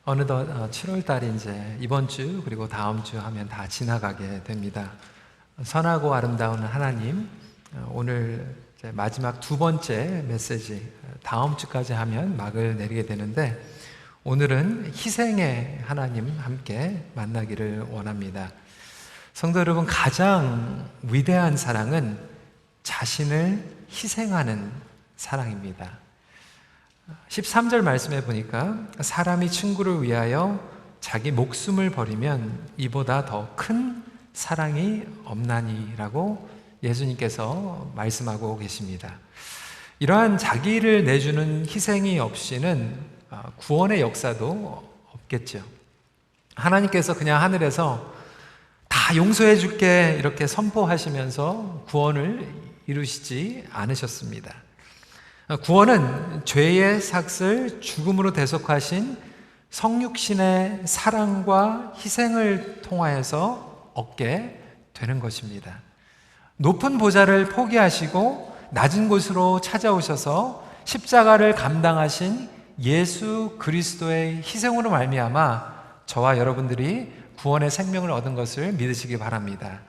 어느덧 7월 달이 이제 이번 주 그리고 다음 주 하면 다 지나가게 됩니다. 선하고 아름다운 하나님, 오늘 이제 마지막 두 번째 메시지, 다음 주까지 하면 막을 내리게 되는데, 오늘은 희생의 하나님 함께 만나기를 원합니다. 성도 여러분, 가장 위대한 사랑은 자신을 희생하는 사랑입니다. 13절 말씀해 보니까 사람이 친구를 위하여 자기 목숨을 버리면 이보다 더 큰 사랑이 없나니라고 예수님께서 말씀하고 계십니다. 이러한 자기를 내주는 희생이 없이는 구원의 역사도 없겠죠. 하나님께서 그냥 하늘에서 다 용서해 줄게 이렇게 선포하시면서 구원을 이루시지 않으셨습니다. 구원은 죄의 삭을 죽음으로 대속하신 성육신의 사랑과 희생을 통하여서 얻게 되는 것입니다. 높은 보좌를 포기하시고 낮은 곳으로 찾아오셔서 십자가를 감당하신 예수 그리스도의 희생으로 말미암아 저와 여러분들이 구원의 생명을 얻은 것을 믿으시기 바랍니다.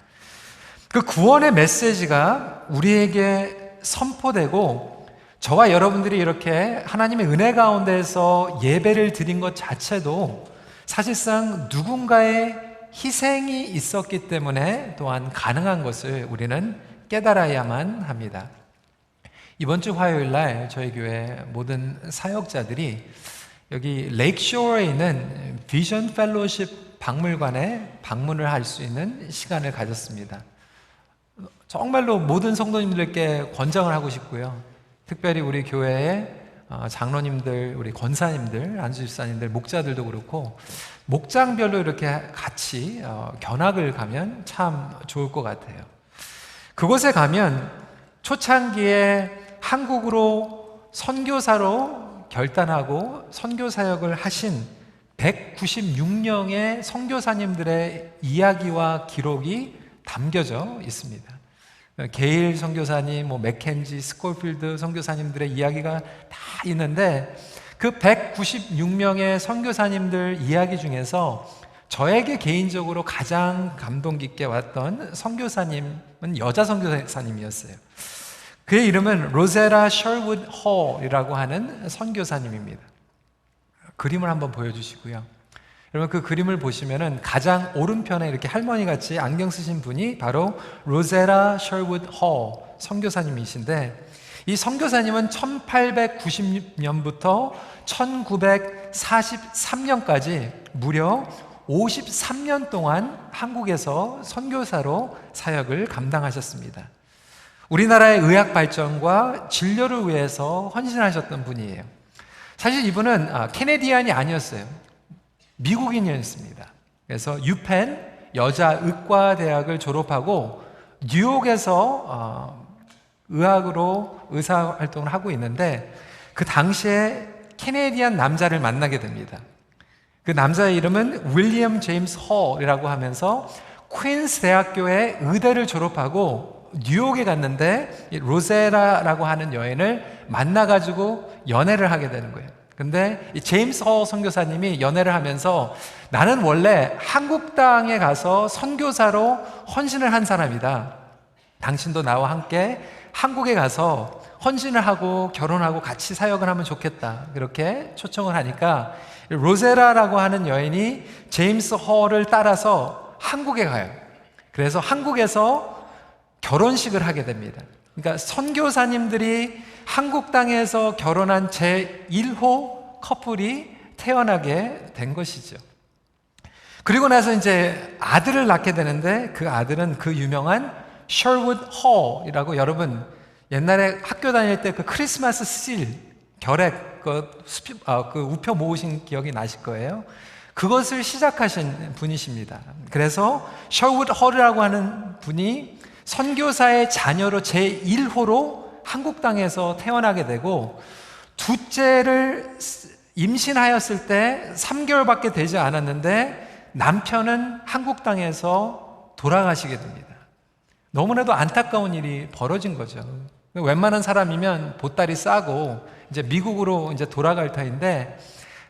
그 구원의 메시지가 우리에게 선포되고 저와 여러분들이 이렇게 하나님의 은혜 가운데서 예배를 드린 것 자체도 사실상 누군가의 희생이 있었기 때문에 또한 가능한 것을 우리는 깨달아야만 합니다. 이번 주 화요일 날 저희 교회 모든 사역자들이 여기 레이크쇼어에 있는 비전 펠로십 박물관에 방문을 할 수 있는 시간을 가졌습니다. 정말로 모든 성도님들께 권장을 하고 싶고요. 특별히 우리 교회의 장로님들, 우리 권사님들, 안수집사님들, 목자들도 그렇고 목장별로 이렇게 같이 견학을 가면 참 좋을 것 같아요. 그곳에 가면 초창기에 한국으로 선교사로 결단하고 선교 사역을 하신 196명의 선교사님들의 이야기와 기록이 담겨져 있습니다. 게일 선교사님, 맥켄지, 스콜필드 선교사님들의 이야기가 다 있는데 그 196명의 선교사님들 이야기 중에서 저에게 개인적으로 가장 감동 깊게 왔던 선교사님은 여자 선교사님이었어요. 그의 이름은 로제라 셜우드 홀이라고 하는 선교사님입니다. 그림을 한번 보여주시고요. 여러분 그 그림을 보시면은 가장 오른편에 이렇게 할머니 같이 안경 쓰신 분이 바로 로제라 셜우드 홀 선교사님이신데, 이 선교사님은 1890년부터 1943년까지 무려 53년 동안 한국에서 선교사로 사역을 감당하셨습니다. 우리나라의 의학 발전과 진료를 위해서 헌신하셨던 분이에요. 사실 이분은 캐네디안이 아니었어요. 미국인이었습니다. 그래서 유펜 여자의과대학을 졸업하고 뉴욕에서 의학으로 의사활동을 하고 있는데, 그 당시에 캐네디안 남자를 만나게 됩니다. 그 남자의 이름은 윌리엄 제임스 홀이라고 하면서 퀸스 대학교의 의대를 졸업하고 뉴욕에 갔는데 로제라라고 하는 여인을 만나가지고 연애를 하게 되는 거예요. 근데 이 제임스 홀 선교사님이 연애를 하면서 나는 원래 한국 땅에 가서 선교사로 헌신을 한 사람이다. 당신도 나와 함께 한국에 가서 헌신을 하고 결혼하고 같이 사역을 하면 좋겠다. 그렇게 초청을 하니까 로제라라고 하는 여인이 제임스 홀을 따라서 한국에 가요. 그래서 한국에서 결혼식을 하게 됩니다. 그러니까 선교사님들이 한국 땅에서 결혼한 제1호 커플이 태어나게 된 것이죠. 그리고 나서 이제 아들을 낳게 되는데, 그 아들은 그 유명한 셜우드 홀이라고, 여러분 옛날에 학교 다닐 때 그 크리스마스 실 결핵 그 우표 모으신 기억이 나실 거예요. 그것을 시작하신 분이십니다. 그래서 셜우드 홀이라고 하는 분이 선교사의 자녀로 제1호로 한국 땅에서 태어나게 되고, 둘째를 임신하였을 때 3개월밖에 되지 않았는데 남편은 한국 땅에서 돌아가시게 됩니다. 너무나도 안타까운 일이 벌어진 거죠. 웬만한 사람이면 보따리 싸고 이제 미국으로 이제 돌아갈 터인데,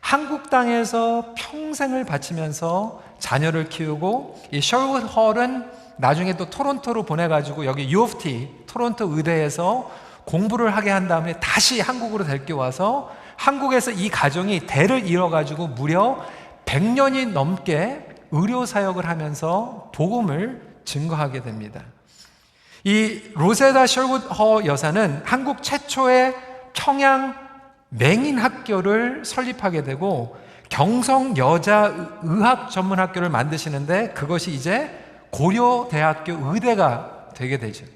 한국 땅에서 평생을 바치면서 자녀를 키우고, 이 셜우드 헐은 나중에 또 토론토로 보내가지고 여기 U of T 토론토 의대에서 공부를 하게 한 다음에 다시 한국으로 데리고 와서 한국에서 이 가정이 대를 이어가지고 무려 100년이 넘게 의료 사역을 하면서 복음을 증거하게 됩니다. 이 로세다 셜우드 허 여사는 한국 최초의 평양 맹인 학교를 설립하게 되고 경성 여자 의학 전문 학교를 만드시는데 그것이 이제 고려대학교 의대가 되게 되죠.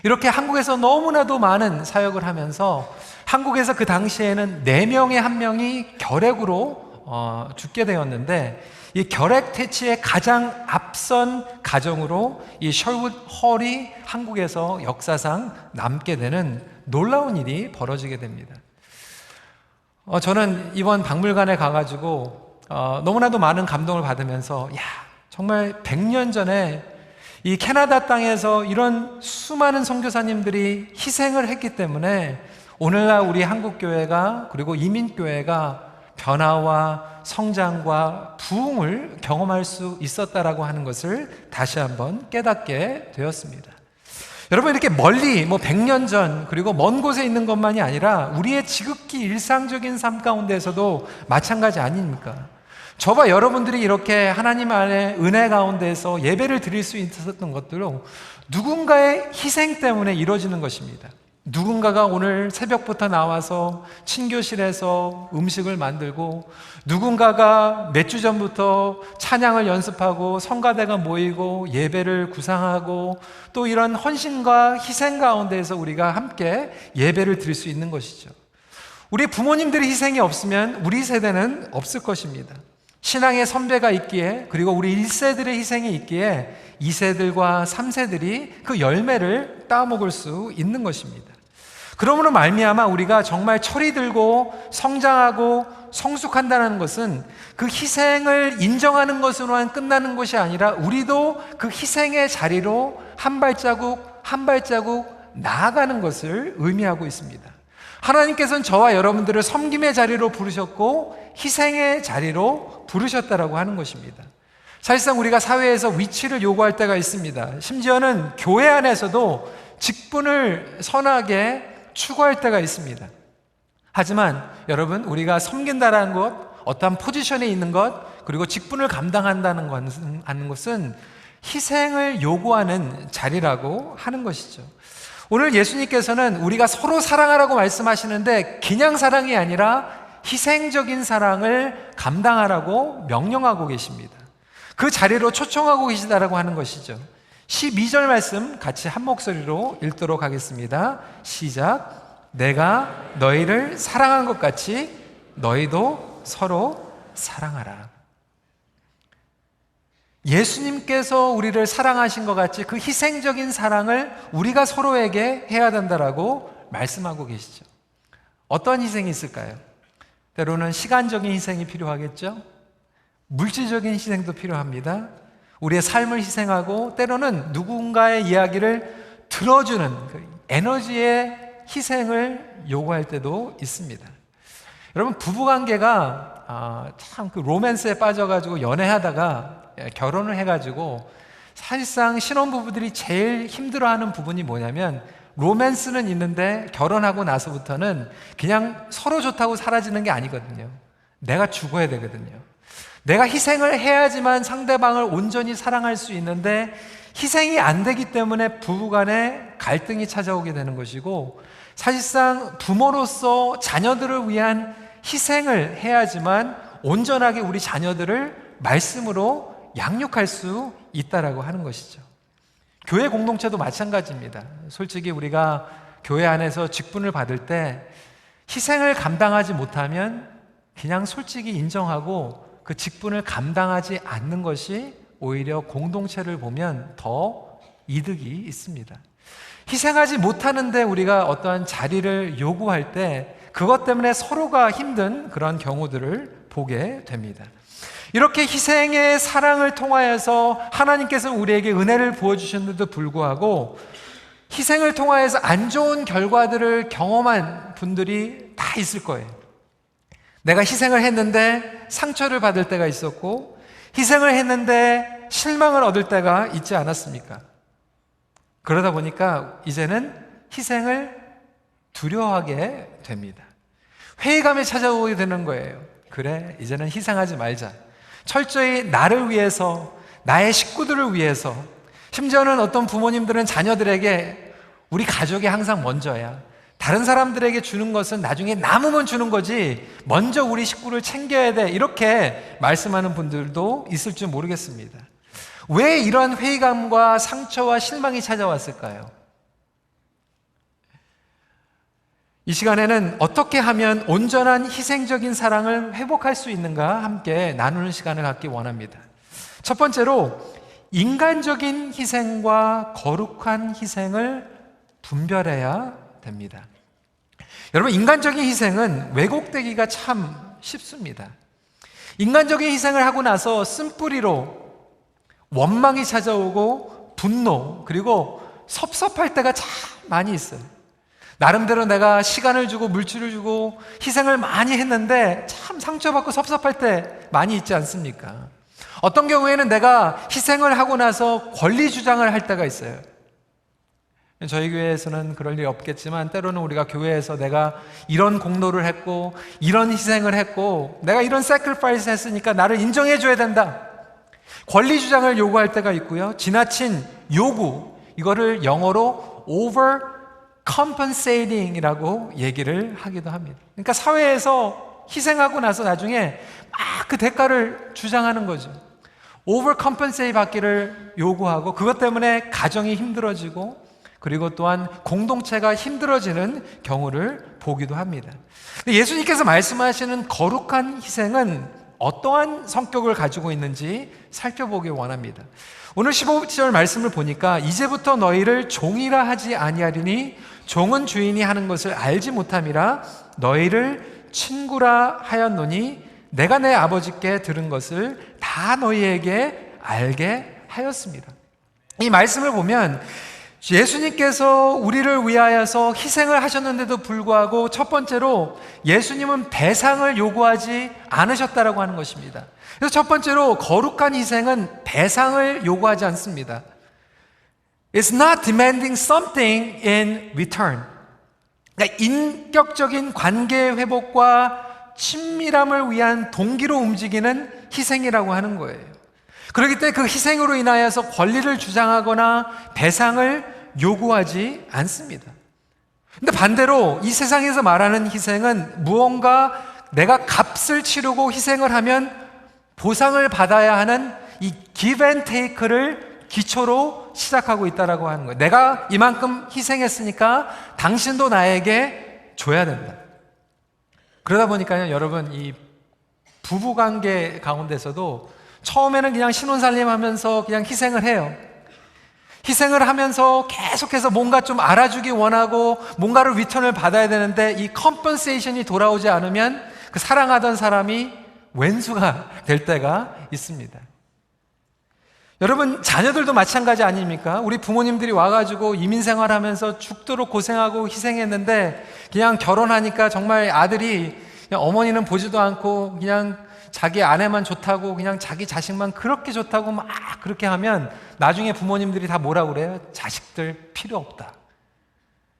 이렇게 한국에서 너무나도 많은 사역을 하면서 한국에서 그 당시에는 4명의 1명이 결핵으로 죽게 되었는데, 이 결핵 퇴치의 가장 앞선 가정으로 이 셜우드 헐이 한국에서 역사상 남게 되는 놀라운 일이 벌어지게 됩니다. 저는 이번 박물관에 가가지고 너무나도 많은 감동을 받으면서 정말 100년 전에 이 캐나다 땅에서 이런 수많은 선교사님들이 희생을 했기 때문에 오늘날 우리 한국교회가 그리고 이민교회가 변화와 성장과 부흥을 경험할 수 있었다라고 하는 것을 다시 한번 깨닫게 되었습니다. 여러분, 이렇게 멀리 100년 전 그리고 먼 곳에 있는 것만이 아니라 우리의 지극히 일상적인 삶 가운데에서도 마찬가지 아닙니까? 저와 여러분들이 이렇게 하나님 안에 은혜 가운데서 예배를 드릴 수 있었던 것들은 누군가의 희생 때문에 이루어지는 것입니다. 누군가가 오늘 새벽부터 나와서 친교실에서 음식을 만들고, 누군가가 몇 주 전부터 찬양을 연습하고 성가대가 모이고 예배를 구상하고, 또 이런 헌신과 희생 가운데에서 우리가 함께 예배를 드릴 수 있는 것이죠. 우리 부모님들의 희생이 없으면 우리 세대는 없을 것입니다. 신앙의 선배가 있기에, 그리고 우리 1세들의 희생이 있기에 2세들과 3세들이 그 열매를 따먹을 수 있는 것입니다. 그러므로 말미암아 우리가 정말 철이 들고 성장하고 성숙한다는 것은 그 희생을 인정하는 것으로만 끝나는 것이 아니라 우리도 그 희생의 자리로 한 발자국 한 발자국 나아가는 것을 의미하고 있습니다. 하나님께서는 저와 여러분들을 섬김의 자리로 부르셨고 희생의 자리로 부르셨다라고 하는 것입니다. 사실상 우리가 사회에서 위치를 요구할 때가 있습니다. 심지어는 교회 안에서도 직분을 선하게 추구할 때가 있습니다. 하지만 여러분, 우리가 섬긴다라는 것, 어떠한 포지션에 있는 것, 그리고 직분을 감당한다는 것은 희생을 요구하는 자리라고 하는 것이죠. 오늘 예수님께서는 우리가 서로 사랑하라고 말씀하시는데 그냥 사랑이 아니라 희생적인 사랑을 감당하라고 명령하고 계십니다. 그 자리로 초청하고 계시다라고 하는 것이죠. 12절 말씀 같이 한 목소리로 읽도록 하겠습니다. 시작. 내가 너희를 사랑한 것 같이 너희도 서로 사랑하라. 예수님께서 우리를 사랑하신 것 같이 그 희생적인 사랑을 우리가 서로에게 해야 된다라고 말씀하고 계시죠. 어떤 희생이 있을까요? 때로는 시간적인 희생이 필요하겠죠. 물질적인 희생도 필요합니다. 우리의 삶을 희생하고 때로는 누군가의 이야기를 들어주는 그 에너지의 희생을 요구할 때도 있습니다. 여러분, 부부관계가 참 그 로맨스에 빠져가지고 연애하다가 결혼을 해가지고 사실상 신혼부부들이 제일 힘들어하는 부분이 뭐냐면 로맨스는 있는데 결혼하고 나서부터는 그냥 서로 좋다고 사라지는 게 아니거든요. 내가 죽어야 되거든요. 내가 희생을 해야지만 상대방을 온전히 사랑할 수 있는데 희생이 안 되기 때문에 부부간에 갈등이 찾아오게 되는 것이고, 사실상 부모로서 자녀들을 위한 희생을 해야지만 온전하게 우리 자녀들을 말씀으로 양육할 수 있다라고 하는 것이죠. 교회 공동체도 마찬가지입니다. 솔직히 우리가 교회 안에서 직분을 받을 때 희생을 감당하지 못하면 그냥 솔직히 인정하고 그 직분을 감당하지 않는 것이 오히려 공동체를 보면 더 이득이 있습니다. 희생하지 못하는데 우리가 어떠한 자리를 요구할 때 그것 때문에 서로가 힘든 그런 경우들을 보게 됩니다. 이렇게 희생의 사랑을 통하여서 하나님께서 우리에게 은혜를 부어주셨는데도 불구하고 희생을 통하여서 안 좋은 결과들을 경험한 분들이 다 있을 거예요. 내가 희생을 했는데 상처를 받을 때가 있었고, 희생을 했는데 실망을 얻을 때가 있지 않았습니까? 그러다 보니까 이제는 희생을 두려워하게 됩니다. 회의감이 찾아오게 되는 거예요. 그래, 이제는 희생하지 말자. 철저히 나를 위해서, 나의 식구들을 위해서, 심지어는 어떤 부모님들은 자녀들에게 우리 가족이 항상 먼저야. 다른 사람들에게 주는 것은 나중에 남으면 주는 거지 먼저 우리 식구를 챙겨야 돼, 이렇게 말씀하는 분들도 있을 줄 모르겠습니다. 왜 이런 회의감과 상처와 실망이 찾아왔을까요? 이 시간에는 어떻게 하면 온전한 희생적인 사랑을 회복할 수 있는가 함께 나누는 시간을 갖기 원합니다. 첫 번째로 인간적인 희생과 거룩한 희생을 분별해야 됩니다. 여러분, 인간적인 희생은 왜곡되기가 참 쉽습니다. 인간적인 희생을 하고 나서 쓴뿌리로 원망이 찾아오고 분노, 그리고 섭섭할 때가 참 많이 있어요. 나름대로 내가 시간을 주고 물질을 주고 희생을 많이 했는데 참 상처받고 섭섭할 때 많이 있지 않습니까? 어떤 경우에는 내가 희생을 하고 나서 권리 주장을 할 때가 있어요. 저희 교회에서는 그럴 일이 없겠지만 때로는 우리가 교회에서 내가 이런 공로를 했고 이런 희생을 했고 내가 이런 sacrifice 했으니까 나를 인정해 줘야 된다, 권리 주장을 요구할 때가 있고요. 지나친 요구, 이거를 영어로 over compensating이라고 얘기를 하기도 합니다. 그러니까 사회에서 희생하고 나서 나중에 막 그 대가를 주장하는 거죠. over compensate 받기를 요구하고 그것 때문에 가정이 힘들어지고 그리고 또한 공동체가 힘들어지는 경우를 보기도 합니다. 예수님께서 말씀하시는 거룩한 희생은 어떠한 성격을 가지고 있는지 살펴보기 원합니다. 오늘 15절 말씀을 보니까 이제부터 너희를 종이라 하지 아니하리니 종은 주인이 하는 것을 알지 못함이라 너희를 친구라 하였노니 내가 내 아버지께 들은 것을 다 너희에게 알게 하였습니다. 이 말씀을 보면 예수님께서 우리를 위하여서 희생을 하셨는데도 불구하고 첫 번째로 예수님은 배상을 요구하지 않으셨다라고 하는 것입니다. 그래서 첫 번째로 거룩한 희생은 배상을 요구하지 않습니다. It's not demanding something in return. 그러니까 인격적인 관계 회복과 친밀함을 위한 동기로 움직이는 희생이라고 하는 거예요. 그렇기 때문에 그 희생으로 인하여서 권리를 주장하거나 배상을 요구하지 않습니다. 근데 반대로 이 세상에서 말하는 희생은 무언가 내가 값을 치르고 희생을 하면 보상을 받아야 하는 이 give and take를 기초로 시작하고 있다라고 하는 거예요. 내가 이만큼 희생했으니까 당신도 나에게 줘야 된다. 그러다 보니까요, 여러분, 이 부부관계 가운데서도 처음에는 그냥 신혼살림 하면서 그냥 희생을 해요. 희생을 하면서 계속해서 뭔가 좀 알아주기 원하고 뭔가를 리턴을 받아야 되는데 이 컴pensation이 돌아오지 않으면 그 사랑하던 사람이 왼수가 될 때가 있습니다. 여러분, 자녀들도 마찬가지 아닙니까? 우리 부모님들이 와가지고 이민생활하면서 죽도록 고생하고 희생했는데 그냥 결혼하니까 정말 아들이 그냥 어머니는 보지도 않고 그냥 자기 아내만 좋다고 그냥 자기 자식만 그렇게 좋다고 막 그렇게 하면 나중에 부모님들이 다 뭐라고 그래요? 자식들 필요 없다,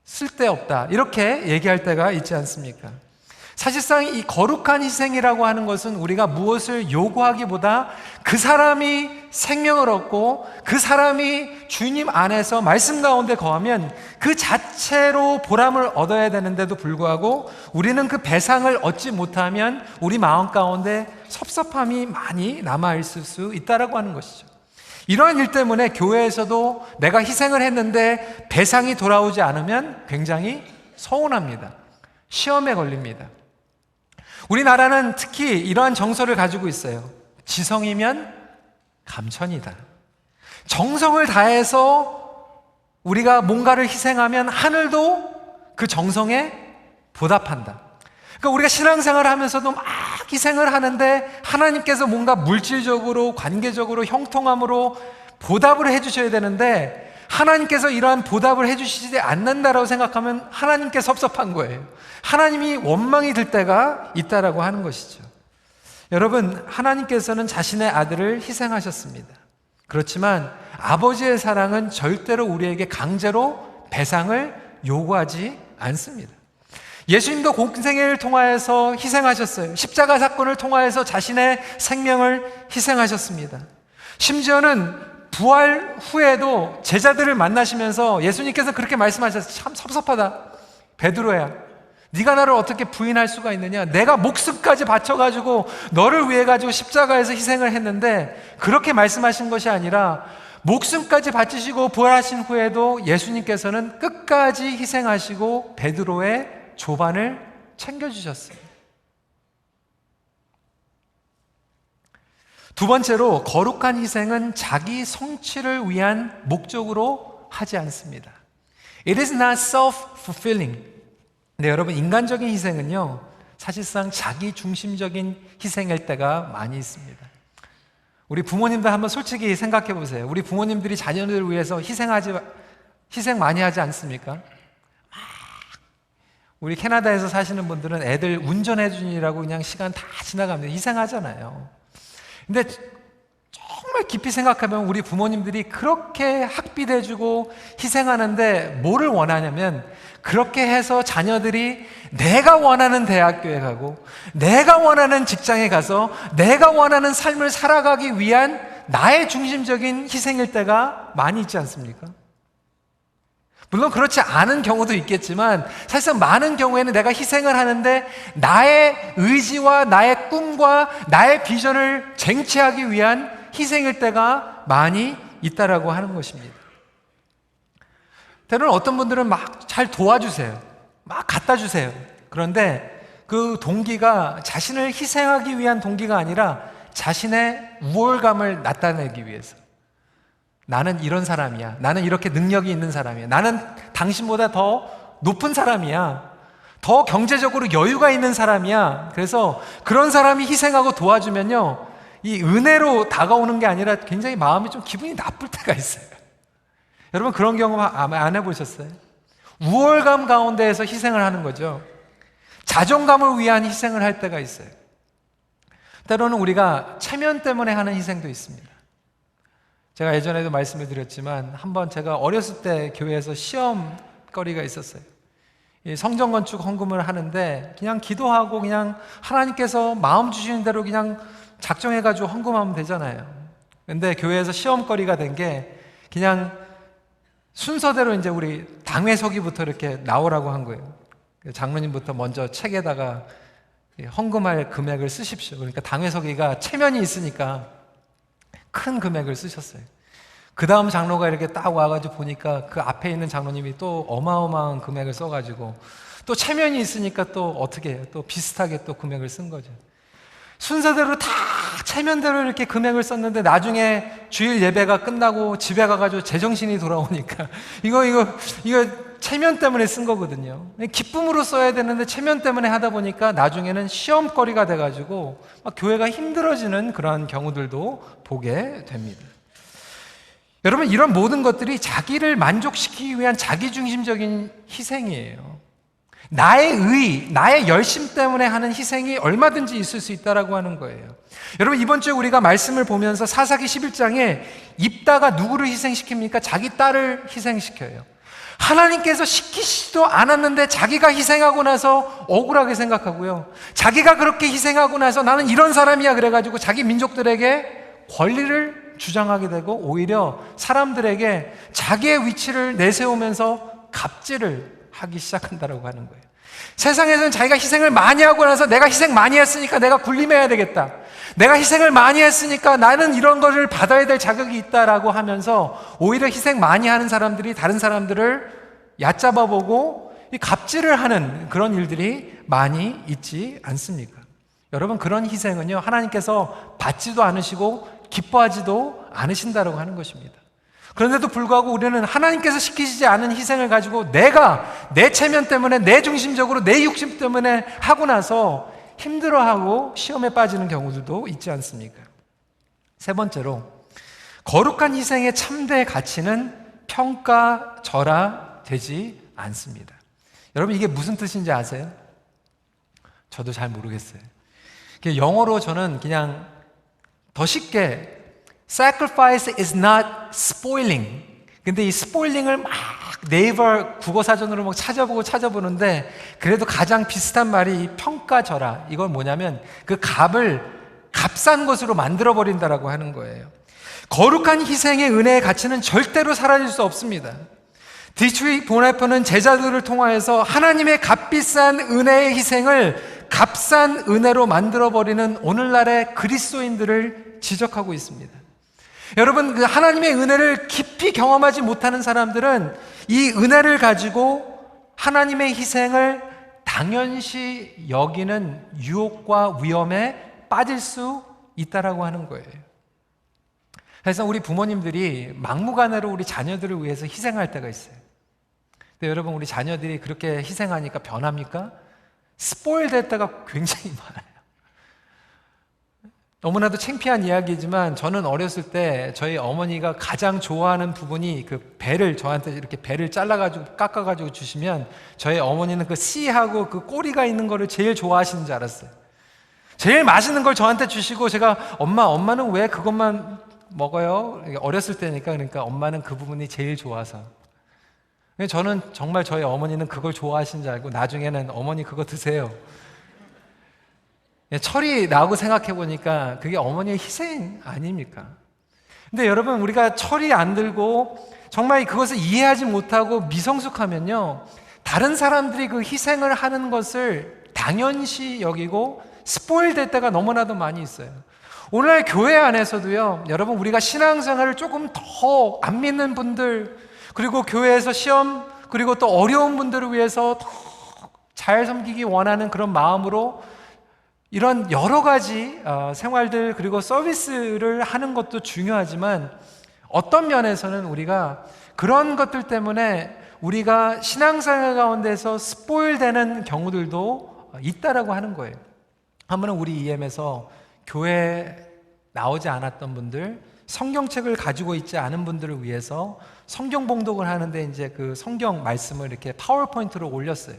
쓸데없다, 이렇게 얘기할 때가 있지 않습니까? 사실상 이 거룩한 희생이라고 하는 것은 우리가 무엇을 요구하기보다 그 사람이 생명을 얻고 그 사람이 주님 안에서 말씀 가운데 거하면 그 자체로 보람을 얻어야 되는데도 불구하고 우리는 그 배상을 얻지 못하면 우리 마음 가운데 섭섭함이 많이 남아있을 수 있다라고 하는 것이죠. 이러한 일 때문에 교회에서도 내가 희생을 했는데 배상이 돌아오지 않으면 굉장히 서운합니다. 시험에 걸립니다. 우리나라는 특히 이러한 정서를 가지고 있어요. 지성이면 감천이다. 정성을 다해서 우리가 뭔가를 희생하면 하늘도 그 정성에 보답한다. 그러니까 우리가 신앙생활을 하면서도 막 희생을 하는데 하나님께서 뭔가 물질적으로, 관계적으로, 형통함으로 보답을 해주셔야 되는데 하나님께서 이러한 보답을 해주시지 않는다라고 생각하면 하나님께 섭섭한 거예요. 하나님이 원망이 들 때가 있다라고 하는 것이죠. 여러분, 하나님께서는 자신의 아들을 희생하셨습니다. 그렇지만 아버지의 사랑은 절대로 우리에게 강제로 배상을 요구하지 않습니다. 예수님도 공생애를 통하여서 희생하셨어요. 십자가 사건을 통하여서 자신의 생명을 희생하셨습니다. 심지어는 부활 후에도 제자들을 만나시면서 예수님께서 그렇게 말씀하셨어요. 참 섭섭하다. 베드로야, 네가 나를 어떻게 부인할 수가 있느냐? 내가 목숨까지 바쳐가지고 너를 위해 가지고 십자가에서 희생을 했는데, 그렇게 말씀하신 것이 아니라 목숨까지 바치시고 부활하신 후에도 예수님께서는 끝까지 희생하시고 베드로의 조반을 챙겨주셨어요. 두 번째로, 거룩한 희생은 자기 성취를 위한 목적으로 하지 않습니다. It is not self-fulfilling. 네, 여러분, 인간적인 희생은요, 사실상 자기 중심적인 희생일 때가 많이 있습니다. 우리 부모님들 한번 솔직히 생각해 보세요. 우리 부모님들이 자녀들을 위해서 희생 많이 하지 않습니까? 우리 캐나다에서 사시는 분들은 애들 운전해 주느라고 그냥 시간 다 지나갑니다. 희생하잖아요. 근데 정말 깊이 생각하면 우리 부모님들이 그렇게 학비대 주고 희생하는데 뭐를 원하냐면, 그렇게 해서 자녀들이 내가 원하는 대학교에 가고 내가 원하는 직장에 가서 내가 원하는 삶을 살아가기 위한 나의 중심적인 희생일 때가 많이 있지 않습니까? 물론 그렇지 않은 경우도 있겠지만 사실상 많은 경우에는 내가 희생을 하는데 나의 의지와 나의 꿈과 나의 비전을 쟁취하기 위한 희생일 때가 많이 있다라고 하는 것입니다. 때로는 어떤 분들은 막 잘 도와주세요. 막 갖다 주세요. 그런데 그 동기가 자신을 희생하기 위한 동기가 아니라 자신의 우월감을 나타내기 위해서, 나는 이런 사람이야, 나는 이렇게 능력이 있는 사람이야, 나는 당신보다 더 높은 사람이야, 더 경제적으로 여유가 있는 사람이야. 그래서 그런 사람이 희생하고 도와주면요, 이 은혜로 다가오는 게 아니라 굉장히 마음이 좀 기분이 나쁠 때가 있어요. 여러분, 그런 경험 안 해보셨어요? 우월감 가운데에서 희생을 하는 거죠. 자존감을 위한 희생을 할 때가 있어요. 때로는 우리가 체면 때문에 하는 희생도 있습니다. 제가 예전에도 말씀을 드렸지만 한번 제가 어렸을 때 교회에서 시험거리가 있었어요. 성전 건축 헌금을 하는데 그냥 기도하고 그냥 하나님께서 마음 주시는 대로 그냥 작정해가지고 헌금하면 되잖아요. 근데 교회에서 시험거리가 된 게 그냥 순서대로 이제 우리 당회서기부터 이렇게 나오라고 한 거예요. 장로님부터 먼저 책에다가 헌금할 금액을 쓰십시오. 그러니까 당회서기가 체면이 있으니까 큰 금액을 쓰셨어요. 그 다음 장로가 이렇게 딱 와가지고 보니까 그 앞에 있는 장로님이 또 어마어마한 금액을 써가지고 또 체면이 있으니까 또 어떻게 해요? 또 비슷하게 또 금액을 쓴 거죠. 순서대로 다 체면대로 이렇게 금액을 썼는데 나중에 주일 예배가 끝나고 집에 가가지고 제정신이 돌아오니까 이거 체면 때문에 쓴 거거든요. 기쁨으로 써야 되는데 체면 때문에 하다 보니까 나중에는 시험거리가 돼가지고 막 교회가 힘들어지는 그러한 경우들도 보게 됩니다. 여러분, 이런 모든 것들이 자기를 만족시키기 위한 자기중심적인 희생이에요. 나의 의, 나의 열심 때문에 하는 희생이 얼마든지 있을 수 있다라고 하는 거예요. 여러분, 이번 주에 우리가 말씀을 보면서 사사기 11장에 입다가 누구를 희생시킵니까? 자기 딸을 희생시켜요. 하나님께서 시키지도 않았는데 자기가 희생하고 나서 억울하게 생각하고요. 자기가 그렇게 희생하고 나서 나는 이런 사람이야 그래가지고 자기 민족들에게 권리를 주장하게 되고 오히려 사람들에게 자기의 위치를 내세우면서 갑질을 하기 시작한다라고 하는 거예요. 세상에서는 자기가 희생을 많이 하고 나서 내가 희생 많이 했으니까 내가 군림해야 되겠다, 내가 희생을 많이 했으니까 나는 이런 것을 받아야 될 자격이 있다라고 하면서 오히려 희생 많이 하는 사람들이 다른 사람들을 얕잡아보고 갑질을 하는 그런 일들이 많이 있지 않습니까? 여러분, 그런 희생은요, 하나님께서 받지도 않으시고 기뻐하지도 않으신다라고 하는 것입니다. 그런데도 불구하고 우리는 하나님께서 시키시지 않은 희생을 가지고 내가 내 체면 때문에, 내 중심적으로 내 욕심 때문에 하고 나서 힘들어하고 시험에 빠지는 경우들도 있지 않습니까? 세 번째로, 거룩한 희생의 참된 가치는 평가절하되지 않습니다. 여러분, 이게 무슨 뜻인지 아세요? 저도 잘 모르겠어요. 영어로 저는 그냥 더 쉽게 sacrifice is not spoiling. 근데 이 spoiling을 막 네이버 국어사전으로 막 찾아보는데 그래도 가장 비슷한 말이 이 평가절하. 이건 뭐냐면 그 값싼 것으로 만들어버린다라고 하는 거예요. 거룩한 희생의 은혜의 가치는 절대로 사라질 수 없습니다. 디트리 보네퍼는 제자들을 통하여서 하나님의 값비싼 은혜의 희생을 값싼 은혜로 만들어버리는 오늘날의 그리스도인들을 지적하고 있습니다. 여러분, 그 하나님의 은혜를 깊이 경험하지 못하는 사람들은 이 은혜를 가지고 하나님의 희생을 당연시 여기는 유혹과 위험에 빠질 수 있다라고 하는 거예요. 그래서 우리 부모님들이 막무가내로 우리 자녀들을 위해서 희생할 때가 있어요. 근데 여러분, 우리 자녀들이 그렇게 희생하니까 변합니까? 스포일 될 때가 굉장히 많아요. 너무나도 창피한 이야기지만 저는 어렸을 때 저희 어머니가 가장 좋아하는 부분이 그 배를, 저한테 이렇게 배를 잘라가지고 깎아가지고 주시면 저희 어머니는 그 씨하고 그 꼬리가 있는 거를 제일 좋아하시는 줄 알았어요. 제일 맛있는 걸 저한테 주시고 제가 엄마는 왜 그것만 먹어요? 어렸을 때니까. 그러니까 엄마는 그 부분이 제일 좋아서. 저는 정말 저희 어머니는 그걸 좋아하시는 줄 알고 나중에는 어머니 그거 드세요. 철이 나고 생각해 보니까 그게 어머니의 희생 아닙니까? 근데 여러분, 우리가 철이 안 들고 정말 그것을 이해하지 못하고 미성숙하면요, 다른 사람들이 그 희생을 하는 것을 당연시 여기고 스포일 될 때가 너무나도 많이 있어요. 오늘날 교회 안에서도요, 여러분, 우리가 신앙생활을 조금 더 안 믿는 분들, 그리고 교회에서 시험, 그리고 또 어려운 분들을 위해서 더 잘 섬기기 원하는 그런 마음으로 이런 여러 가지 생활들, 그리고 서비스를 하는 것도 중요하지만 어떤 면에서는 우리가 그런 것들 때문에 우리가 신앙생활 가운데서 스포일되는 경우들도 있다라고 하는 거예요. 한 번은 우리 EM에서 교회에 나오지 않았던 분들, 성경책을 가지고 있지 않은 분들을 위해서 성경 봉독을 하는데 이제 그 성경 말씀을 이렇게 파워포인트로 올렸어요.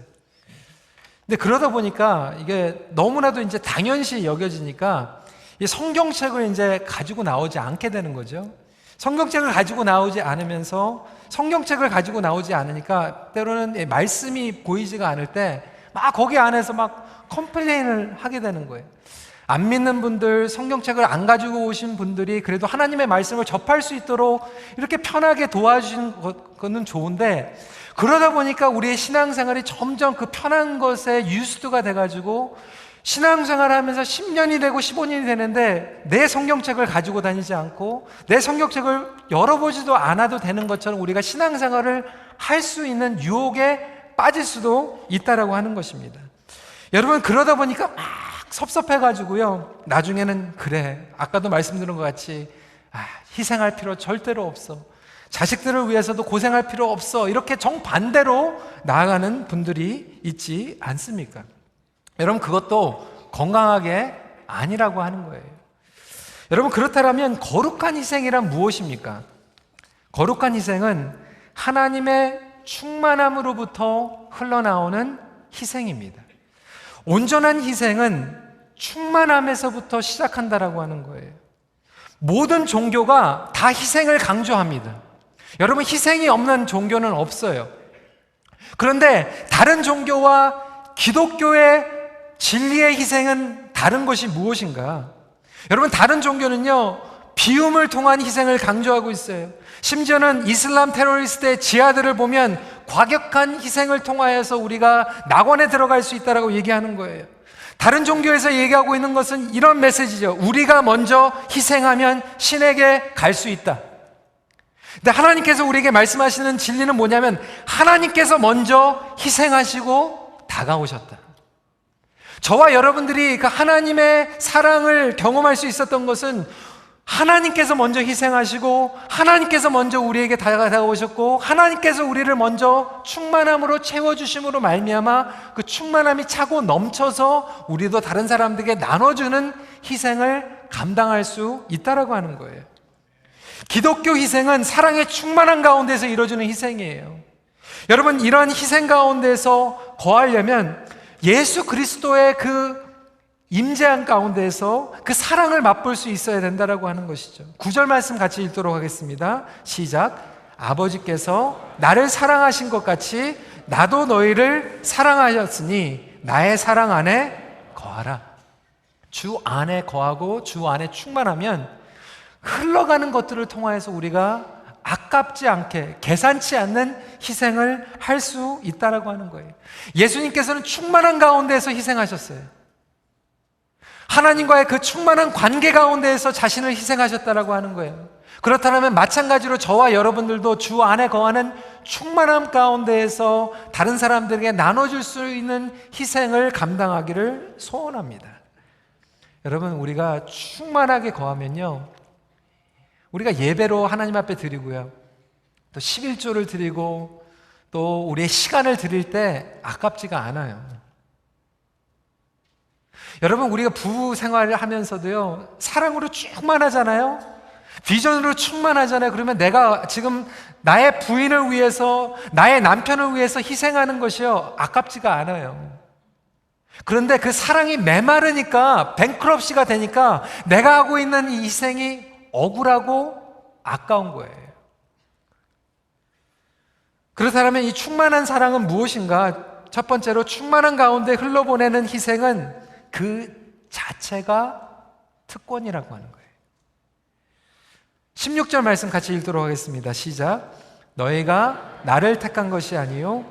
근데 그러다 보니까 이게 너무나도 이제 당연시 여겨지니까 이 성경책을 이제 가지고 나오지 않게 되는 거죠. 성경책을 가지고 나오지 않으면서 성경책을 가지고 나오지 않으니까 때로는 말씀이 보이지가 않을 때 막 거기 안에서 막 컴플레인을 하게 되는 거예요. 안 믿는 분들, 성경책을 안 가지고 오신 분들이 그래도 하나님의 말씀을 접할 수 있도록 이렇게 편하게 도와주시는 것은 좋은데, 그러다 보니까 우리의 신앙생활이 점점 그 편한 것에 유스트가 돼가지고 신앙생활을 하면서 10년이 되고 15년이 되는데 내 성경책을 가지고 다니지 않고 내 성경책을 열어보지도 않아도 되는 것처럼 우리가 신앙생활을 할 수 있는 유혹에 빠질 수도 있다라고 하는 것입니다. 여러분, 그러다 보니까 막 섭섭해가지고요, 나중에는 그래, 아까도 말씀드린 것 같이 희생할 필요 절대로 없어, 자식들을 위해서도 고생할 필요 없어, 이렇게 정반대로 나아가는 분들이 있지 않습니까? 여러분, 그것도 건강하게 아니라고 하는 거예요. 여러분, 그렇다면 거룩한 희생이란 무엇입니까? 거룩한 희생은 하나님의 충만함으로부터 흘러나오는 희생입니다. 온전한 희생은 충만함에서부터 시작한다라고 하는 거예요. 모든 종교가 다 희생을 강조합니다. 여러분, 희생이 없는 종교는 없어요. 그런데 다른 종교와 기독교의 진리의 희생은 다른 것이 무엇인가? 여러분, 다른 종교는요, 비움을 통한 희생을 강조하고 있어요. 심지어는 이슬람 테러리스트의 지하들을 보면 과격한 희생을 통하여서 우리가 낙원에 들어갈 수 있다라고 얘기하는 거예요. 다른 종교에서 얘기하고 있는 것은 이런 메시지죠. 우리가 먼저 희생하면 신에게 갈 수 있다. 근데 하나님께서 우리에게 말씀하시는 진리는 뭐냐면 하나님께서 먼저 희생하시고 다가오셨다. 저와 여러분들이 그 하나님의 사랑을 경험할 수 있었던 것은 하나님께서 먼저 희생하시고 하나님께서 먼저 우리에게 다가오셨고 하나님께서 우리를 먼저 충만함으로 채워주심으로 말미암아 그 충만함이 차고 넘쳐서 우리도 다른 사람들에게 나눠주는 희생을 감당할 수 있다라고 하는 거예요. 기독교 희생은 사랑의 충만한 가운데서 이루어지는 희생이에요. 여러분, 이러한 희생 가운데서 거하려면 예수 그리스도의 그 임재한 가운데서 그 사랑을 맛볼 수 있어야 된다라고 하는 것이죠. 9절 말씀 같이 읽도록 하겠습니다. 시작. 아버지께서 나를 사랑하신 것 같이 나도 너희를 사랑하셨으니 나의 사랑 안에 거하라. 주 안에 거하고 주 안에 충만하면 흘러가는 것들을 통하여서 우리가 아깝지 않게 계산치 않는 희생을 할 수 있다라고 하는 거예요. 예수님께서는 충만한 가운데에서 희생하셨어요. 하나님과의 그 충만한 관계 가운데에서 자신을 희생하셨다라고 하는 거예요. 그렇다면 마찬가지로 저와 여러분들도 주 안에 거하는 충만함 가운데에서 다른 사람들에게 나눠줄 수 있는 희생을 감당하기를 소원합니다. 여러분, 우리가 충만하게 거하면요, 우리가 예배로 하나님 앞에 드리고요, 또 11조를 드리고 또 우리의 시간을 드릴 때 아깝지가 않아요. 여러분, 우리가 부부 생활을 하면서도요, 사랑으로 충만하잖아요. 비전으로 충만하잖아요. 그러면 내가 지금 나의 부인을 위해서, 나의 남편을 위해서 희생하는 것이요, 아깝지가 않아요. 그런데 그 사랑이 메마르니까, 뱅크럽시가 되니까 내가 하고 있는 이 희생이 억울하고 아까운 거예요. 그렇다면 이 충만한 사랑은 무엇인가? 첫 번째로, 충만한 가운데 흘러보내는 희생은 그 자체가 특권이라고 하는 거예요. 16절 말씀 같이 읽도록 하겠습니다. 시작. 너희가 나를 택한 것이 아니요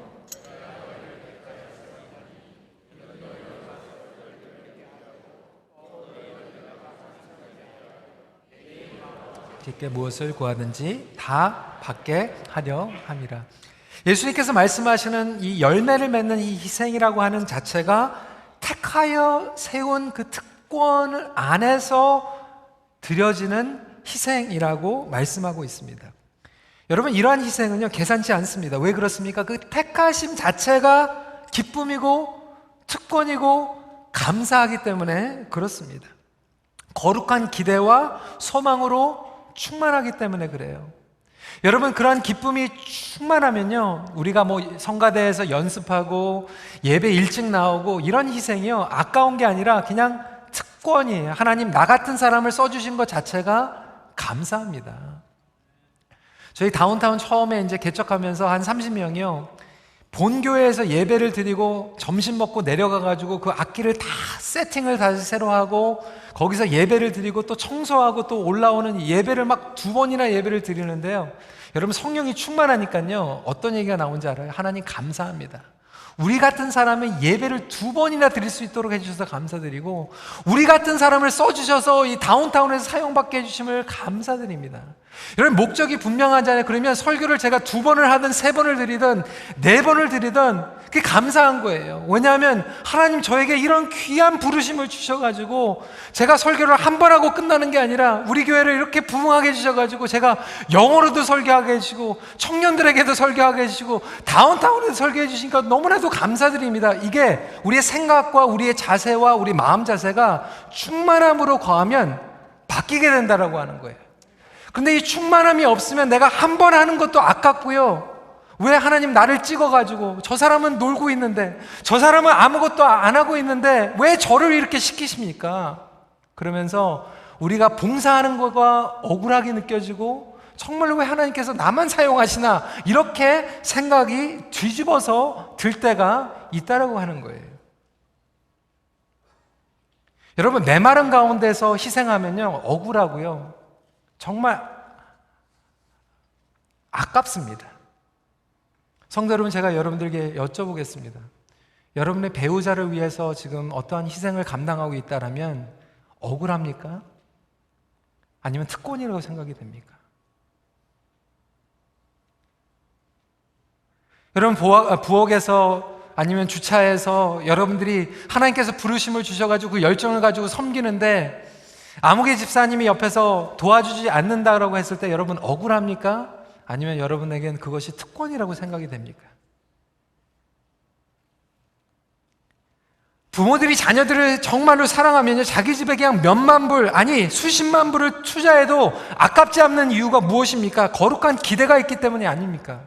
주께 무엇을 구하든지 다 받게 하려 함이라. 예수님께서 말씀하시는 이 열매를 맺는 이 희생이라고 하는 자체가 택하여 세운 그 특권 안에서 드려지는 희생이라고 말씀하고 있습니다. 여러분, 이러한 희생은요, 계산치 않습니다. 왜 그렇습니까? 그 택하심 자체가 기쁨이고 특권이고 감사하기 때문에 그렇습니다. 거룩한 기대와 소망으로 충만하기 때문에 그래요. 여러분, 그러한 기쁨이 충만하면요, 우리가 성가대에서 연습하고 예배 일찍 나오고 이런 희생이요, 아까운 게 아니라 그냥 특권이에요. 하나님, 나 같은 사람을 써주신 것 자체가 감사합니다. 저희 다운타운 처음에 이제 개척하면서 한 30명이요, 본교회에서 예배를 드리고 점심 먹고 내려가가지고 그 악기를 다 세팅을 다시 새로 하고 거기서 예배를 드리고 또 청소하고 또 올라오는 예배를 막 2번이나 예배를 드리는데요, 여러분, 성령이 충만하니까요, 어떤 얘기가 나온지 알아요? 하나님 감사합니다. 우리 같은 사람은 예배를 2번이나 드릴 수 있도록 해주셔서 감사드리고, 우리 같은 사람을 써주셔서 이 다운타운에서 사용받게 해주심을 감사드립니다. 여러분, 목적이 분명하잖아요. 그러면 설교를 제가 2번을 하든 3번을 드리든 4번을 드리든 그게 감사한 거예요. 왜냐하면 하나님 저에게 이런 귀한 부르심을 주셔가지고 제가 설교를 한 번 하고 끝나는 게 아니라 우리 교회를 이렇게 부흥하게 해주셔가지고 제가 영어로도 설교하게 해주시고 청년들에게도 설교하게 해주시고 다운타운에도 설교해 주시니까 너무나도 감사드립니다. 이게 우리의 생각과 우리의 자세와 우리 마음 자세가 충만함으로 거하면 바뀌게 된다라고 하는 거예요. 근데 이 충만함이 없으면 내가 한 번 하는 것도 아깝고요, 왜 하나님 나를 찍어가지고 저 사람은 놀고 있는데, 저 사람은 아무것도 안 하고 있는데 왜 저를 이렇게 시키십니까? 그러면서 우리가 봉사하는 거가 억울하게 느껴지고, 정말로 왜 하나님께서 나만 사용하시나, 이렇게 생각이 뒤집어서 들 때가 있다라고 하는 거예요. 여러분, 메마른 가운데서 희생하면요, 억울하고요, 정말 아깝습니다. 성도 여러분, 제가 여러분들에게 여쭤보겠습니다. 여러분의 배우자를 위해서 지금 어떠한 희생을 감당하고 있다라면 억울합니까? 아니면 특권이라고 생각이 됩니까? 여러분, 부엌에서 아니면 주차해서 여러분들이 하나님께서 부르심을 주셔가지고 그 열정을 가지고 섬기는데 아무개 집사님이 옆에서 도와주지 않는다라고 했을 때 여러분 억울합니까? 아니면 여러분에겐 그것이 특권이라고 생각이 됩니까? 부모들이 자녀들을 정말로 사랑하면요, 자기 집에 그냥 몇만 불, 아니 수십만 불을 투자해도 아깝지 않는 이유가 무엇입니까? 거룩한 기대가 있기 때문이 아닙니까?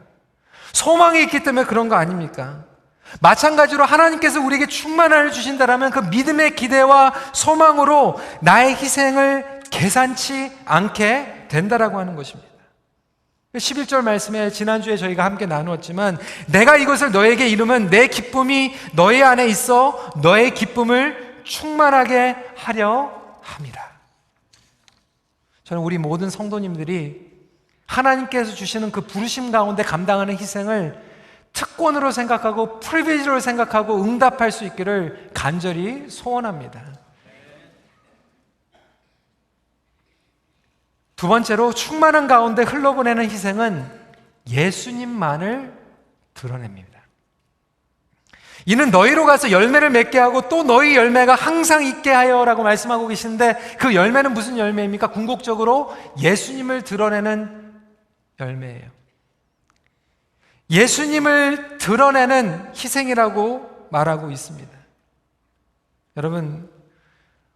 소망이 있기 때문에 그런 거 아닙니까? 마찬가지로 하나님께서 우리에게 충만함을 주신다라면 그 믿음의 기대와 소망으로 나의 희생을 계산치 않게 된다라고 하는 것입니다. 11절 말씀에 지난주에 저희가 함께 나누었지만, 내가 이것을 너에게 이루면 내 기쁨이 너희 안에 있어 너의 기쁨을 충만하게 하려 함이라. 저는 우리 모든 성도님들이 하나님께서 주시는 그 부르심 가운데 감당하는 희생을 특권으로 생각하고 프리빌리지로 생각하고 응답할 수 있기를 간절히 소원합니다. 두 번째로, 충만한 가운데 흘러보내는 희생은 예수님만을 드러냅니다. 이는 너희로 가서 열매를 맺게 하고 또 너희 열매가 항상 있게 하여 라고 말씀하고 계시는데, 그 열매는 무슨 열매입니까? 궁극적으로 예수님을 드러내는 열매예요. 예수님을 드러내는 희생이라고 말하고 있습니다. 여러분,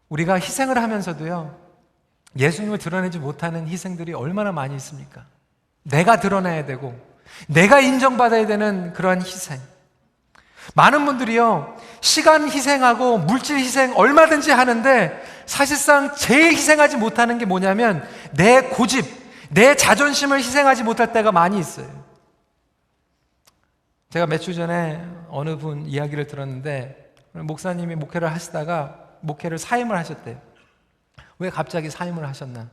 우리가 희생을 하면서도요, 예수님을 드러내지 못하는 희생들이 얼마나 많이 있습니까? 내가 드러내야 되고 내가 인정받아야 되는 그러한 희생. 많은 분들이요, 시간 희생하고 물질 희생 얼마든지 하는데 사실상 제일 희생하지 못하는 게 뭐냐면 내 고집, 내 자존심을 희생하지 못할 때가 많이 있어요. 제가 며칠 전에 어느 분 이야기를 들었는데, 목사님이 목회를 하시다가 목회를 사임을 하셨대요. 왜 갑자기 사임을 하셨나?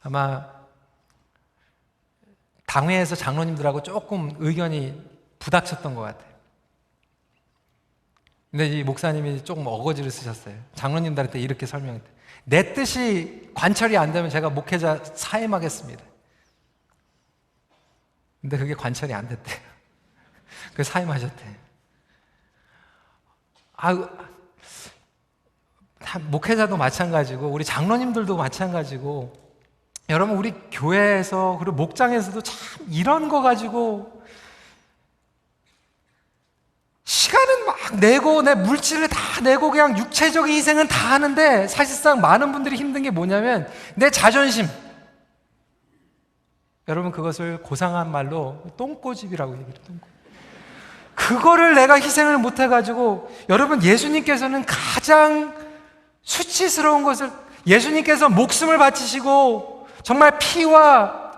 아마 당회에서 장로님들하고 조금 의견이 부닥쳤던 것 같아요. 근데 이 목사님이 조금 어거지를 쓰셨어요. 장로님들한테 이렇게 설명했대요. 내 뜻이 관철이 안 되면 제가 목회자 사임하겠습니다. 근데 그게 관철이 안 됐대요. 그래서 사임하셨대요. 목회자도 마찬가지고 우리 장로님들도 마찬가지고, 여러분 우리 교회에서 그리고 목장에서도 참 이런 거 가지고 시간은 막 내고 내 물질을 다 내고 그냥 육체적인 희생은 다 하는데, 사실상 많은 분들이 힘든 게 뭐냐면 내 자존심. 여러분 그것을 고상한 말로 똥꼬집이라고 얘기해요. 똥꼬집. 그거를 내가 희생을 못 해가지고, 여러분 예수님께서는 가장 수치스러운 것을, 예수님께서 목숨을 바치시고 정말 피와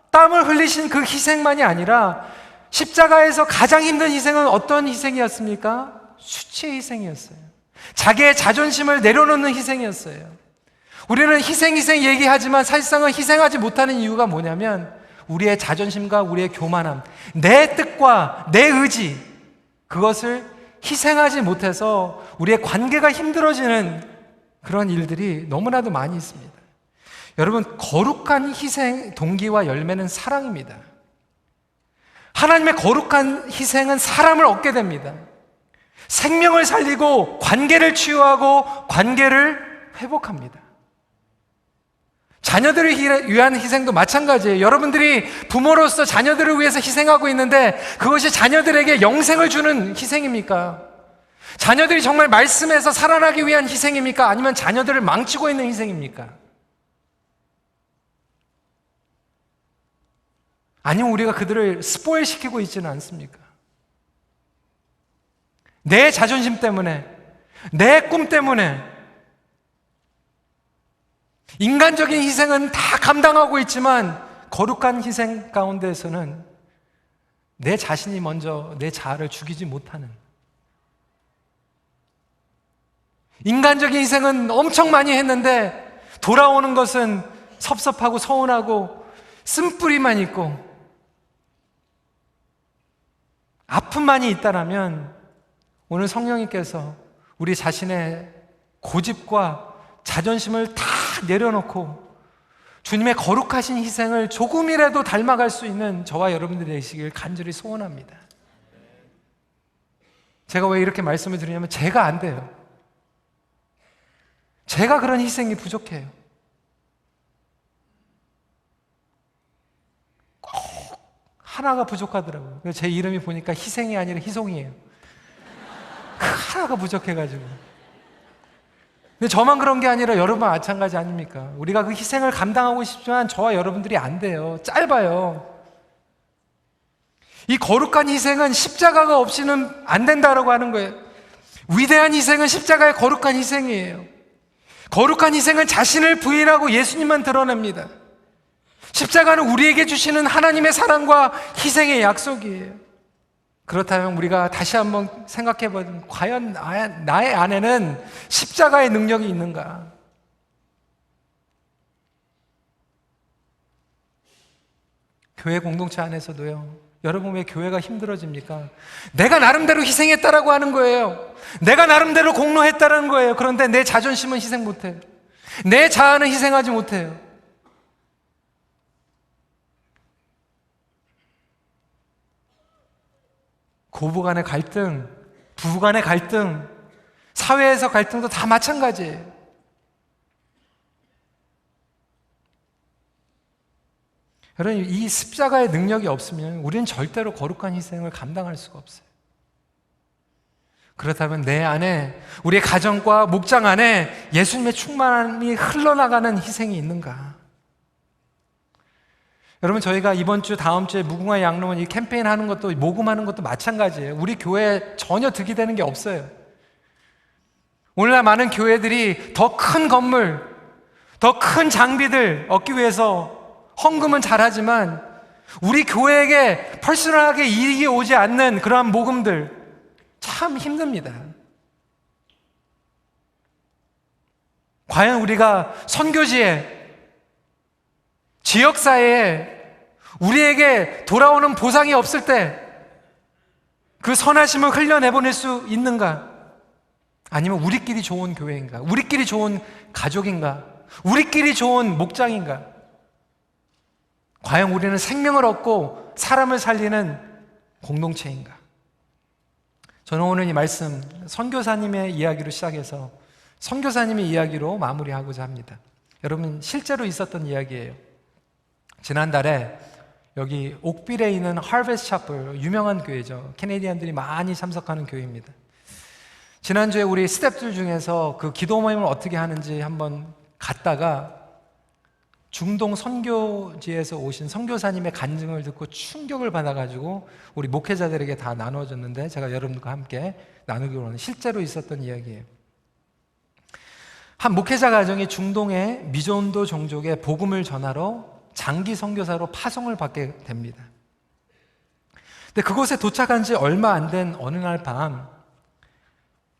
땀을 흘리신 그 희생만이 아니라 십자가에서 가장 힘든 희생은 어떤 희생이었습니까? 수치의 희생이었어요. 자기의 자존심을 내려놓는 희생이었어요. 우리는 희생 얘기하지만 사실상은 희생하지 못하는 이유가 뭐냐면 우리의 자존심과 우리의 교만함, 내 뜻과 내 의지, 그것을 희생하지 못해서 우리의 관계가 힘들어지는 그런 일들이 너무나도 많이 있습니다. 여러분, 거룩한 희생 동기와 열매는 사랑입니다. 하나님의 거룩한 희생은 사람을 얻게 됩니다. 생명을 살리고 관계를 치유하고 관계를 회복합니다. 자녀들을 위한 희생도 마찬가지예요. 여러분들이 부모로서 자녀들을 위해서 희생하고 있는데 그것이 자녀들에게 영생을 주는 희생입니까? 자녀들이 정말 말씀에서 살아나기 위한 희생입니까? 아니면 자녀들을 망치고 있는 희생입니까? 아니면 우리가 그들을 스포일 시키고 있지는 않습니까? 내 자존심 때문에, 내 꿈 때문에 인간적인 희생은 다 감당하고 있지만 거룩한 희생 가운데에서는 내 자신이 먼저 내 자아를 죽이지 못하는, 인간적인 희생은 엄청 많이 했는데 돌아오는 것은 섭섭하고 서운하고 쓴뿌리만 있고 아픔만이 있다라면, 오늘 성령님께서 우리 자신의 고집과 자존심을 다 내려놓고 주님의 거룩하신 희생을 조금이라도 닮아갈 수 있는 저와 여러분들이 되시길 간절히 소원합니다. 제가 왜 이렇게 말씀을 드리냐면 제가 안 돼요. 제가 그런 희생이 부족해요. 꼭 하나가 부족하더라고요. 제 이름이 보니까 희생이 아니라 희송이에요. 그 하나가 부족해가지고. 근데 저만 그런 게 아니라 여러분 마찬가지 아닙니까? 우리가 그 희생을 감당하고 싶지만 저와 여러분들이 안 돼요. 짧아요. 이 거룩한 희생은 십자가가 없이는 안 된다라고 하는 거예요. 위대한 희생은 십자가의 거룩한 희생이에요. 거룩한 희생은 자신을 부인하고 예수님만 드러냅니다. 십자가는 우리에게 주시는 하나님의 사랑과 희생의 약속이에요. 그렇다면 우리가 다시 한번 생각해 보면 과연 나의 안에는 십자가의 능력이 있는가? 교회 공동체 안에서도요. 여러분 왜 교회가 힘들어집니까? 내가 나름대로 희생했다라고 하는 거예요. 내가 나름대로 공로했다라는 거예요. 그런데 내 자존심은 희생 못해요. 내 자아는 희생하지 못해요. 고부 간의 갈등, 부부 간의 갈등, 사회에서 갈등도 다 마찬가지예요. 여러분, 이 십자가의 능력이 없으면 우리는 절대로 거룩한 희생을 감당할 수가 없어요. 그렇다면 내 안에, 우리의 가정과 목장 안에 예수님의 충만함이 흘러나가는 희생이 있는가? 여러분, 저희가 이번 주, 다음 주에 무궁화 양로원 이 캠페인 하는 것도, 모금하는 것도 마찬가지예요. 우리 교회에 전혀 득이 되는 게 없어요. 오늘날 많은 교회들이 더 큰 건물, 더 큰 장비들 얻기 위해서 헌금은 잘하지만 우리 교회에게 퍼스널하게 이익이 오지 않는 그러한 모금들 참 힘듭니다. 과연 우리가 선교지에, 지역사회에 우리에게 돌아오는 보상이 없을 때 그 선하심을 흘려내보낼 수 있는가? 아니면 우리끼리 좋은 교회인가? 우리끼리 좋은 가족인가? 우리끼리 좋은 목장인가? 과연 우리는 생명을 얻고 사람을 살리는 공동체인가? 저는 오늘 이 말씀 선교사님의 이야기로 시작해서 선교사님의 이야기로 마무리하고자 합니다. 여러분, 실제로 있었던 이야기예요. 지난달에 여기 옥빌에 있는 하베스트 차플, 유명한 교회죠. 캐네디언들이 많이 참석하는 교회입니다. 지난주에 우리 스태프들 중에서 그 기도 모임을 어떻게 하는지 한번 갔다가 중동 선교지에서 오신 선교사님의 간증을 듣고 충격을 받아가지고 우리 목회자들에게 다 나눠줬는데 제가 여러분들과 함께 나누기로 하는 실제로 있었던 이야기예요. 한 목회자 가정이 중동의 미존도 종족에 복음을 전하러 장기 선교사로 파송을 받게 됩니다. 근데 그곳에 도착한 지 얼마 안 된 어느 날 밤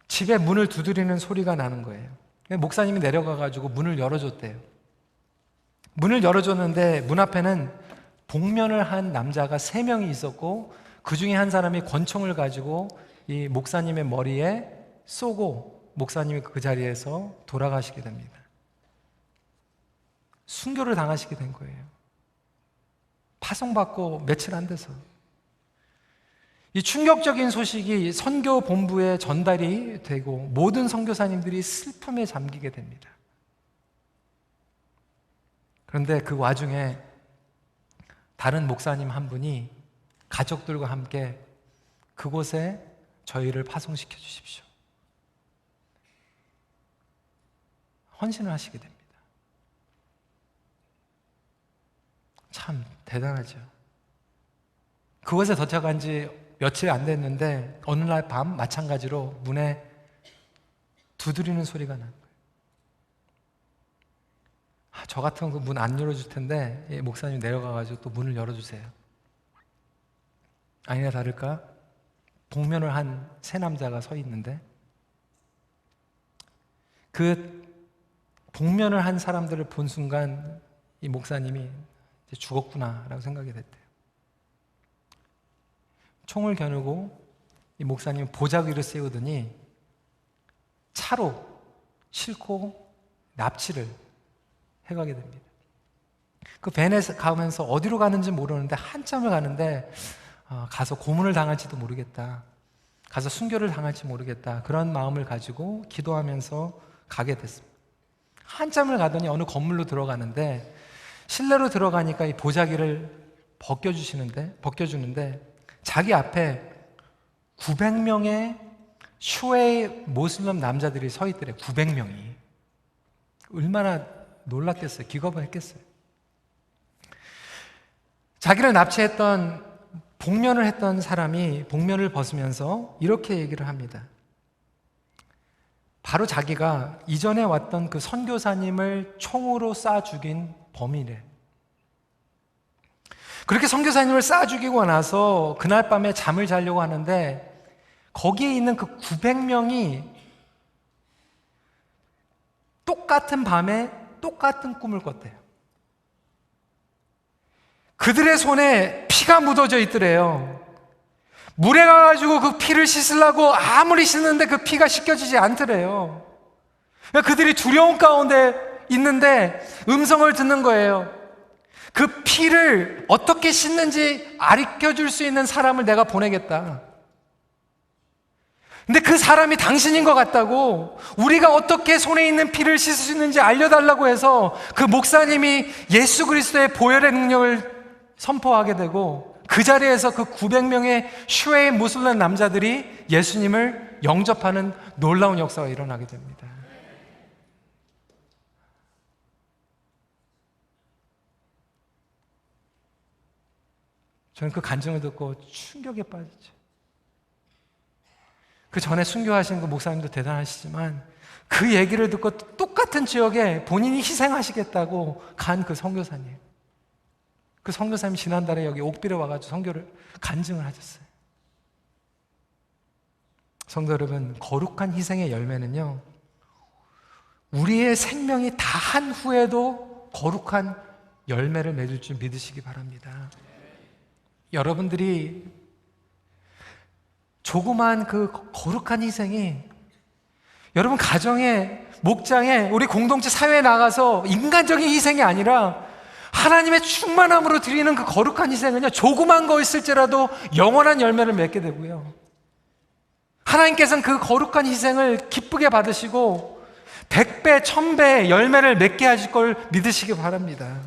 집에 문을 두드리는 소리가 나는 거예요. 목사님이 내려가가지고 문을 열어줬대요. 문을 열어줬는데 문 앞에는 복면을 한 남자가 3명이 있었고 그 중에 한 사람이 권총을 가지고 이 목사님의 머리에 쏘고 목사님이 그 자리에서 돌아가시게 됩니다. 순교를 당하시게 된 거예요. 파송받고 며칠 안 돼서. 이 충격적인 소식이 선교 본부에 전달이 되고 모든 선교사님들이 슬픔에 잠기게 됩니다. 그런데 그 와중에 다른 목사님 한 분이 가족들과 함께 그곳에 저희를 파송시켜 주십시오. 헌신을 하시게 됩니다. 참 대단하죠. 그곳에 도착한 지 며칠 안 됐는데 어느 날 밤 마찬가지로 문에 두드리는 소리가 난 거예요. 저 같으면 그 문 안 열어줄 텐데 목사님 내려가가지고 또 문을 열어주세요. 아니나 다를까 복면을 한 3남자가 서 있는데 그 복면을 한 사람들을 본 순간 이 목사님이 이제 죽었구나라고 생각이 됐대요. 총을 겨누고 이 목사님이 보자기를 세우더니 차로 싣고 납치를 해가게 됩니다. 그 밴에 가면서 어디로 가는지 모르는데 한참을 가는데 가서 고문을 당할지도 모르겠다. 가서 순교를 당할지 모르겠다. 그런 마음을 가지고 기도하면서 가게 됐습니다. 한참을 가더니 어느 건물로 들어가는데 실내로 들어가니까 이 보자기를 벗겨주는데 자기 앞에 900명의 슈웨이 모슬렘 남자들이 서 있더래. 900명이. 얼마나 놀랐겠어요. 기겁을 했겠어요. 자기를 납치했던, 복면을 했던 사람이 복면을 벗으면서 이렇게 얘기를 합니다. 바로 자기가 이전에 왔던 그 선교사님을 총으로 쏴 죽인 범인이래. 그렇게 선교사님을 쏴 죽이고 나서 그날 밤에 잠을 자려고 하는데 거기에 있는 그 900명이 똑같은 밤에 똑같은 꿈을 꿨대요. 그들의 손에 피가 묻어져 있더래요. 물에 가가지고 그 피를 씻으려고 아무리 씻는데 그 피가 씻겨지지 않더래요. 그들이 두려움 가운데 있는데 음성을 듣는 거예요. 그 피를 어떻게 씻는지 가르쳐줄 수 있는 사람을 내가 보내겠다. 근데 그 사람이 당신인 것 같다고, 우리가 어떻게 손에 있는 피를 씻을 수 있는지 알려달라고 해서 그 목사님이 예수 그리스도의 보혈의 능력을 선포하게 되고, 그 자리에서 그 900명의 슈웨이 무슬림 남자들이 예수님을 영접하는 놀라운 역사가 일어나게 됩니다. 저는 그 간증을 듣고 충격에 빠졌죠. 그 전에 순교하신 그 목사님도 대단하시지만 그 얘기를 듣고 똑같은 지역에 본인이 희생하시겠다고 간 그 선교사님, 그 선교사님이 지난달에 여기 옥빌에 와가지고 선교를 간증을 하셨어요. 성도 여러분, 거룩한 희생의 열매는요, 우리의 생명이 다한 후에도 거룩한 열매를 맺을 줄 믿으시기 바랍니다. 여러분들이 조그만 그 거룩한 희생이 여러분 가정에, 목장에, 우리 공동체 사회에 나가서 인간적인 희생이 아니라 하나님의 충만함으로 드리는 그 거룩한 희생은요, 조그만 거였을지라도 영원한 열매를 맺게 되고요, 하나님께서는 그 거룩한 희생을 기쁘게 받으시고 100배, 1000배의 열매를 맺게 하실 걸 믿으시기 바랍니다.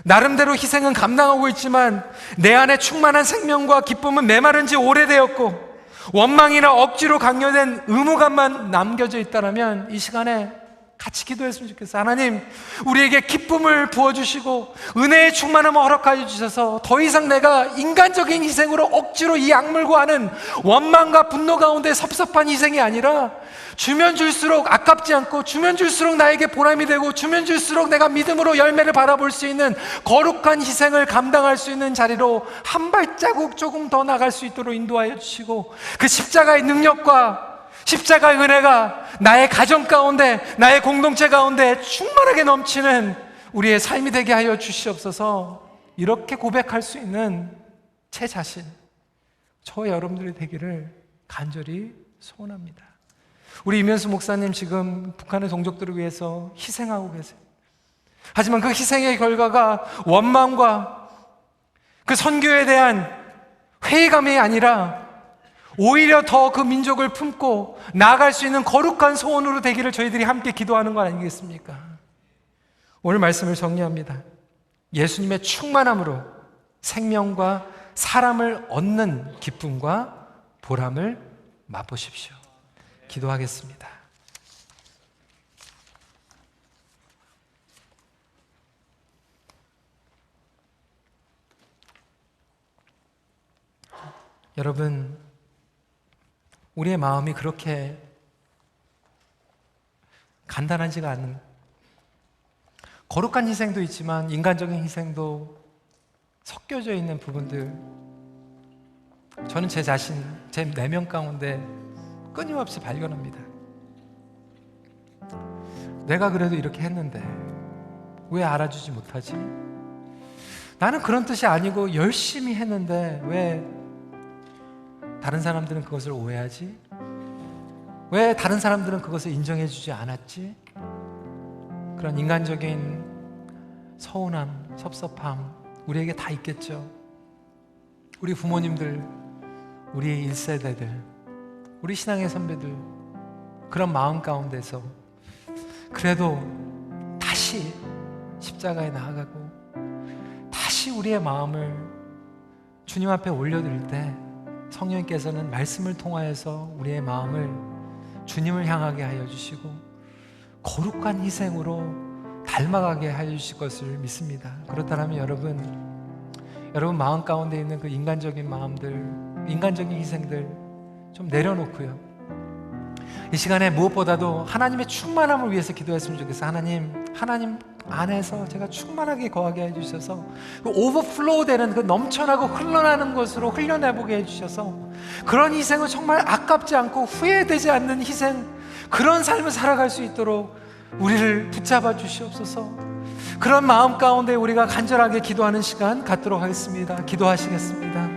나름대로 희생은 감당하고 있지만 내 안에 충만한 생명과 기쁨은 메마른 지 오래되었고 원망이나 억지로 강요된 의무감만 남겨져 있다면 이 시간에 같이 기도했으면 좋겠어요. 하나님, 우리에게 기쁨을 부어주시고 은혜의 충만함을 허락하여 주셔서 더 이상 내가 인간적인 희생으로 억지로 이 악물고 하는 원망과 분노 가운데 섭섭한 희생이 아니라 주면 줄수록 아깝지 않고 주면 줄수록 나에게 보람이 되고 주면 줄수록 내가 믿음으로 열매를 바라볼 수 있는 거룩한 희생을 감당할 수 있는 자리로 한 발자국 조금 더 나갈 수 있도록 인도하여 주시고, 그 십자가의 능력과 십자가의 은혜가 나의 가정 가운데, 나의 공동체 가운데 충만하게 넘치는 우리의 삶이 되게 하여 주시옵소서. 이렇게 고백할 수 있는 제 자신, 저 여러분들이 되기를 간절히 소원합니다. 우리 이면수 목사님 지금 북한의 동족들을 위해서 희생하고 계세요. 하지만 그 희생의 결과가 원망과 그 선교에 대한 회의감이 아니라 오히려 더 그 민족을 품고 나아갈 수 있는 거룩한 소원으로 되기를 저희들이 함께 기도하는 것 아니겠습니까? 오늘 말씀을 정리합니다. 예수님의 충만함으로 생명과 사람을 얻는 기쁨과 보람을 맛보십시오. 기도하겠습니다. 여러분, 우리의 마음이 그렇게 간단하지가 않은, 거룩한 희생도 있지만 인간적인 희생도 섞여져 있는 부분들, 저는 제 자신, 제 내면 가운데 끊임없이 발견합니다. 내가 그래도 이렇게 했는데 왜 알아주지 못하지? 나는 그런 뜻이 아니고 열심히 했는데 왜 다른 사람들은 그것을 오해하지? 왜 다른 사람들은 그것을 인정해주지 않았지? 그런 인간적인 서운함, 섭섭함 우리에게 다 있겠죠. 우리 부모님들, 우리 1세대들, 우리 신앙의 선배들, 그런 마음 가운데서 그래도 다시 십자가에 나아가고 다시 우리의 마음을 주님 앞에 올려드릴 때 성령님께서는 말씀을 통하여서 우리의 마음을 주님을 향하게 하여 주시고 거룩한 희생으로 닮아가게 하여 주실 것을 믿습니다. 그렇다면 여러분 마음 가운데 있는 그 인간적인 마음들, 인간적인 희생들 좀 내려놓고요, 이 시간에 무엇보다도 하나님의 충만함을 위해서 기도했으면 좋겠어요. 하나님 안에서 제가 충만하게 거하게 해주셔서 그 오버플로우 되는 그 넘쳐나고 흘러나는 것으로 흘려내보게 해주셔서 그런 희생은 정말 아깝지 않고 후회되지 않는 희생, 그런 삶을 살아갈 수 있도록 우리를 붙잡아 주시옵소서. 그런 마음 가운데 우리가 간절하게 기도하는 시간 갖도록 하겠습니다. 기도하시겠습니다.